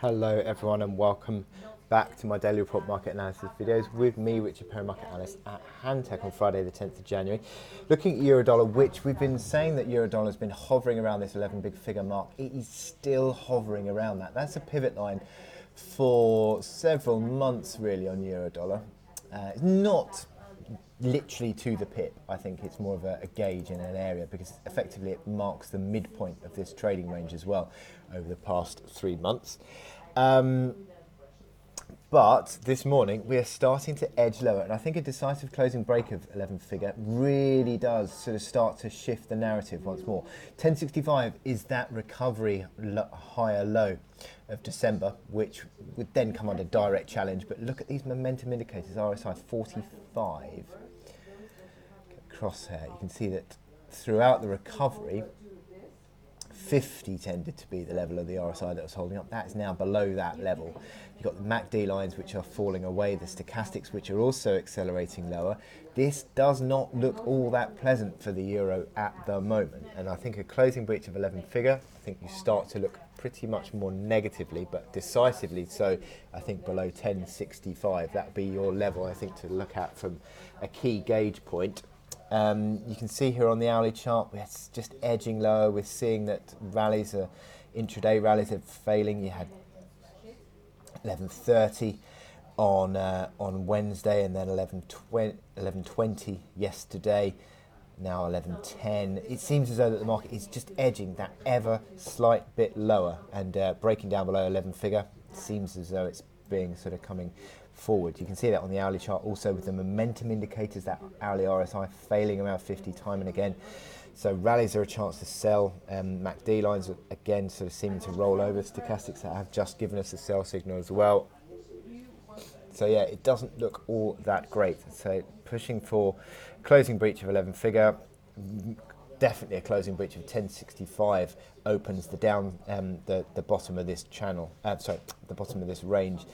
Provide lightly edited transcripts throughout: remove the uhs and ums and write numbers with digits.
Hello everyone and welcome back to my daily report market analysis videos with me, Richard Perry, market analyst at Hantec on Friday the 10th of January. Looking at euro dollar, which we've been saying that euro dollar has been hovering around this 11 big figure mark. It is still hovering around that. That's a pivot line for several months really on euro dollar. Not literally to the pip. I think it's more of a gauge in an area because effectively it marks the midpoint of this trading range as well over the past 3 months. But this morning we are starting to edge lower, and I think a decisive closing break of 11 figure really does sort of start to shift the narrative once more. 1065 is that recovery higher low of December, which would then come under direct challenge. But look at these momentum indicators, RSI 45. Crosshair, you can see that throughout the recovery 50 tended to be the level of the RSI that was holding up. That is now below that level. You've got the MACD lines which are falling away, the stochastics which are also accelerating lower. This does not look all that pleasant for the euro at the moment, and I think a closing breach of 11 figure, I think you start to look pretty much more negatively, but decisively so. I think below 1065, that would be your level I think to look at from a key gauge point. You can see here on the hourly chart, we're just edging lower. We're seeing that rallies, intraday rallies are failing. You had 11:30 on Wednesday, and then 11:20 yesterday. Now 11:10. It seems as though that the market is just edging that ever slight bit lower and breaking down below 11 figure. It seems as though it's being sort of coming forward. You can see that on the hourly chart also with the momentum indicators, that hourly RSI failing around 50 time and again. So rallies are a chance to sell. MACD lines again sort of seeming to roll over. Stochastics that have just given us a sell signal as well. So yeah, it doesn't look all that great. So pushing for closing breach of 11 figure. Definitely a closing breach of 1065 opens the down the bottom of this channel. The bottom of this range,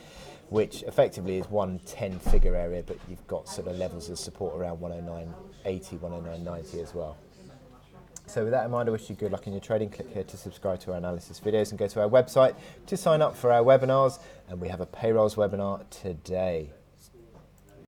which effectively is 110 figure area, but you've got sort of levels of support around 109.80, 109.90 as well. So with that in mind, I wish you good luck in your trading. Click here to subscribe to our analysis videos and go to our website to sign up for our webinars. And we have a payrolls webinar today.